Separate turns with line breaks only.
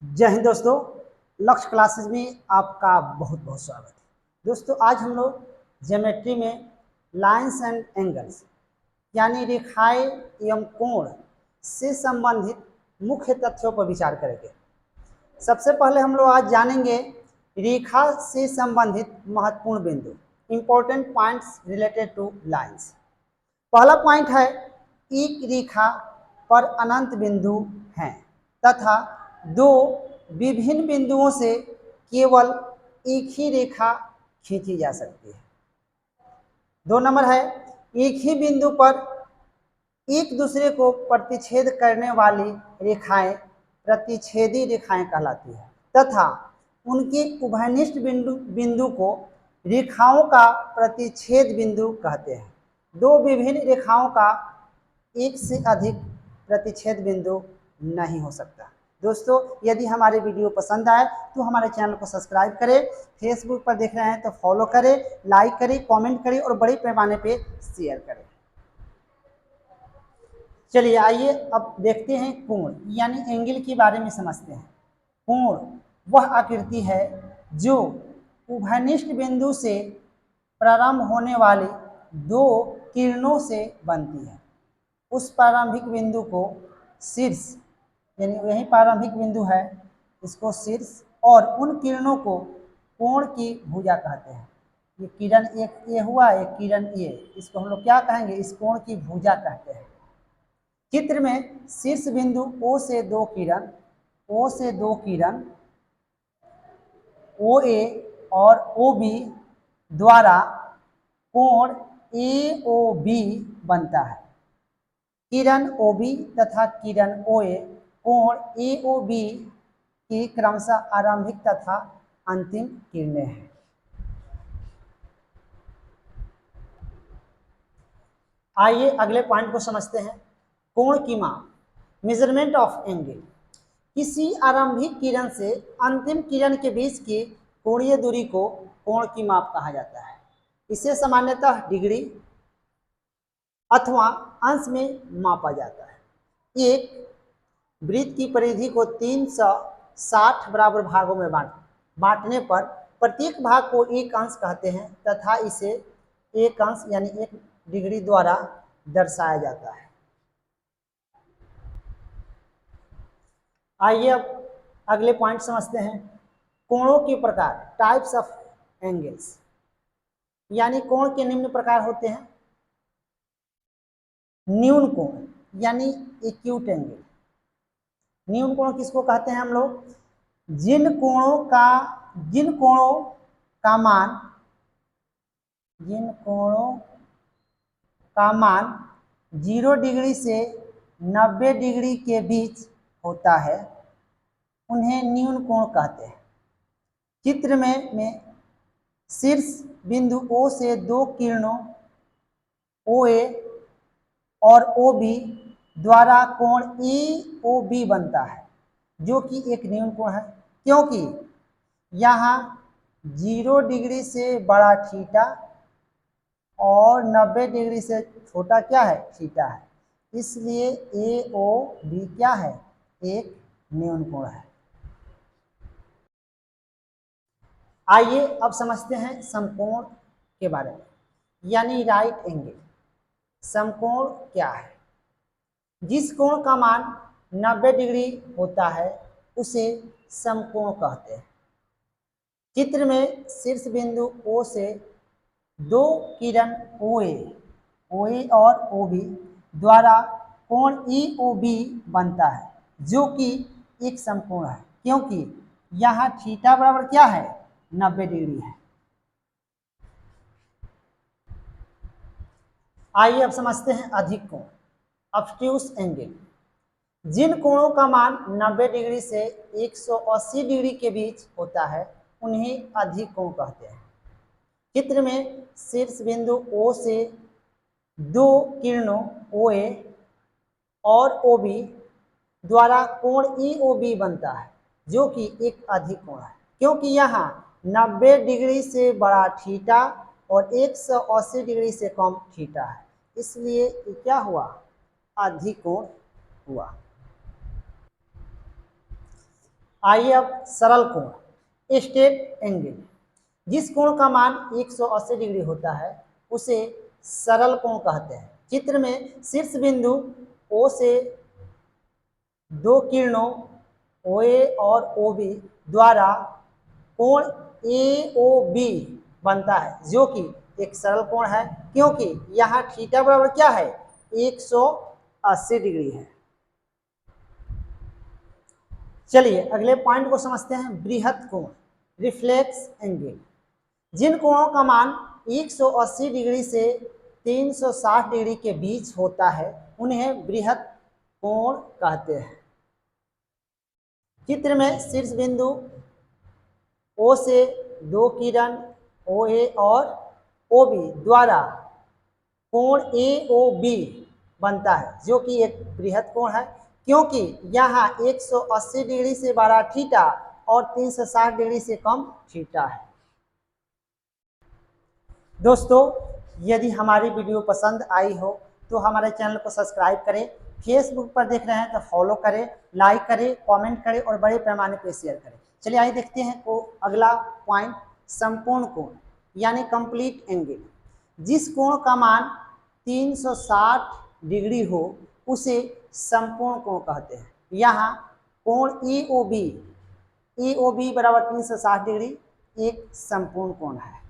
जय हिंद दोस्तों। लक्ष्य क्लासेस में आपका बहुत बहुत स्वागत है। दोस्तों आज हम लोग ज्योमेट्री में लाइंस एंड एंगल्स यानी रेखाएं एवं कोण से संबंधित मुख्य तथ्यों पर विचार करेंगे। सबसे पहले हम लोग आज जानेंगे रेखा से संबंधित महत्वपूर्ण बिंदु, important points related two lines. पहला पॉइंट है, एक रेखा पर अनंत बिंदु हैं तथा दो विभिन्न बिंदुओं से केवल एक ही रेखा खींची जा सकती है। 2 नंबर है, एक ही बिंदु पर एक दूसरे को प्रतिच्छेद करने वाली रेखाएं प्रतिच्छेदी रेखाएं कहलाती है तथा उनके उभयनिष्ठ बिंदु को रेखाओं का प्रतिच्छेद बिंदु कहते हैं। दो विभिन्न रेखाओं का एक से अधिक प्रतिच्छेद बिंदु नहीं हो सकता। दोस्तों यदि हमारे वीडियो पसंद आए तो हमारे चैनल को सब्सक्राइब करें, फेसबुक पर देख रहे हैं तो फॉलो करें, लाइक करें, कमेंट करें और बड़े पैमाने पे शेयर करें। चलिए आइए अब देखते हैं कोण यानी एंगल के बारे में समझते हैं। कोण वह आकृति है जो उभयनिष्ठ बिंदु से प्रारंभ होने वाली दो किरणों से बनती है। उस प्रारंभिक बिंदु को शीर्ष यानी यही प्रारंभिक बिंदु है, इसको शीर्ष, और उन किरणों को कोण की भुजा कहते हैं। ये किरण एक ये हुआ, एक किरण ये, इसको हम लोग क्या कहेंगे, इस कोण की भुजा कहते हैं। चित्र में शीर्ष बिंदु O से दो किरण OA और OB द्वारा कोण AOB बनता है। किरण OB तथा किरण OA कोण AOB की क्रमशः आरंभिक तथा अंतिम किरणें हैं। आइए अगले पॉइंट को समझते हैं। कोण की माप, मेजरमेंट ऑफ एंगल। किसी आरंभिक किरण से अंतिम किरण के बीच की कोणीय दूरी को कोण की माप कहा जाता है। इसे सामान्यतः डिग्री अथवा अंश में मापा जाता है। एक वृत्त की परिधि को 360 बराबर भागों में बांटने पर प्रत्येक भाग को एक अंश कहते हैं तथा इसे एक अंश यानी 1 डिग्री द्वारा दर्शाया जाता है। आइए अब अगले पॉइंट समझते हैं। कोणों के प्रकार, टाइप्स ऑफ एंगल्स, यानी कोण के निम्न प्रकार होते हैं। न्यून कोण यानी एक्यूट एंगल। न्यून कोण किसको कहते हैं हम लोग, जिन कोणों का मान 0 डिग्री से 90 डिग्री के बीच होता है उन्हें न्यून कोण कहते हैं। चित्र में शीर्ष बिंदु O से दो किरणों OA और OB द्वारा कोण AOB बनता है जो कि एक न्यून कोण है, क्योंकि यहाँ 0 डिग्री से बड़ा थीटा और 90 डिग्री से छोटा क्या है, थीटा है, इसलिए AOB क्या है, एक न्यून कोण है। आइए अब समझते हैं समकोण के बारे में, यानी राइट एंगल। समकोण क्या है? जिस कोण का मान 90 डिग्री होता है उसे समकोण कहते हैं। चित्र में शीर्ष बिंदु O से दो किरण OA और OB द्वारा कोण EOB बनता है जो कि एक समकोण है, क्योंकि यहाँ थीटा बराबर क्या है, 90 डिग्री है। आइए अब समझते हैं अधिक कोण, ऑब्ट्यूस एंगल। जिन कोणों का मान 90 डिग्री से 180 डिग्री के बीच होता है उन्हें अधिक कोण कहते हैं। चित्र में शीर्ष बिंदु O से दो किरणों OA और OB द्वारा कोण EOB बनता है जो कि एक अधिक कोण है, क्योंकि यहाँ 90 डिग्री से बड़ा थीटा और 180 डिग्री से कम थीटा है, इसलिए क्या हुआ, अधिक कोण हुआ। आइए अब सरल कोण स्ट्रेट एंगल, जिस कोण का मान 180 डिग्री होता है उसे सरल कोण कहते हैं। चित्र में शीर्ष बिंदु O से दो किरणों OA और OB द्वारा कोण AOB बनता है, जो कि एक सरल कोण है क्योंकि यहाँ थीटा बराबर क्या है 180 डिग्री है। चलिए अगले पॉइंट को समझते हैं। बृहत कोण रिफ्लेक्स एंगल, जिन कोणों का मान 180 डिग्री से 360 डिग्री के बीच होता है उन्हें बृहत कोण कहते हैं। चित्र में शीर्ष बिंदु O से दो किरण OA और OB द्वारा कोण AOB बनता है, जो कि एक बृहत कोण है क्योंकि यहाँ 180 डिग्री से बड़ा थीटा और 360 डिग्री से कम थीटा है। दोस्तों, यदि हमारी वीडियो पसंद आई हो तो हमारे चैनल को सब्सक्राइब करें, फेसबुक पर देख रहे हैं तो फॉलो करें, लाइक करें, कमेंट करें और बड़े पैमाने पर शेयर करें। चलिए आइए देखते हैं को अगला पॉइंट संपूर्ण कोण यानी कंप्लीट एंगल, जिस कोण का मान 360 डिग्री हो उसे संपूर्ण कोण कहते हैं। यहाँ कोण EOB बराबर 360 डिग्री एक संपूर्ण कोण है।